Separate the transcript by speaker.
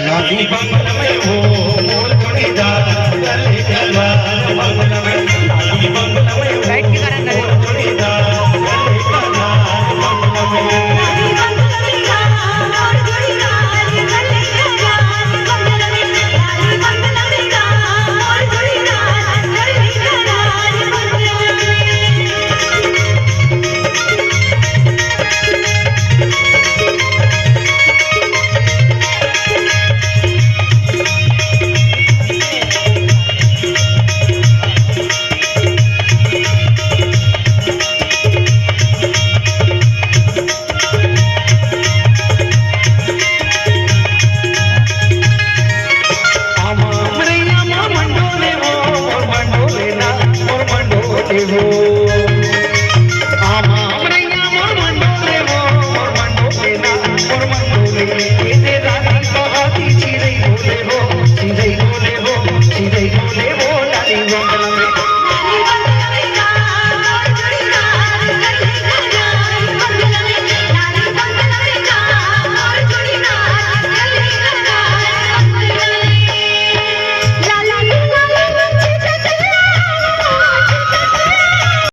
Speaker 1: लाली बंगल में हो मोर जोड़ीदार गले कलार बंगल में लाली बंगल में हो मोर जोड़ीदार गले कलार बंगल में लाली बंगल में मोर जोड़ीदार गले कलार बंगल में लाली बंगल में मोर जोड़ीदार गले कलार बंगल सीधे बोले वो लाली बंगल में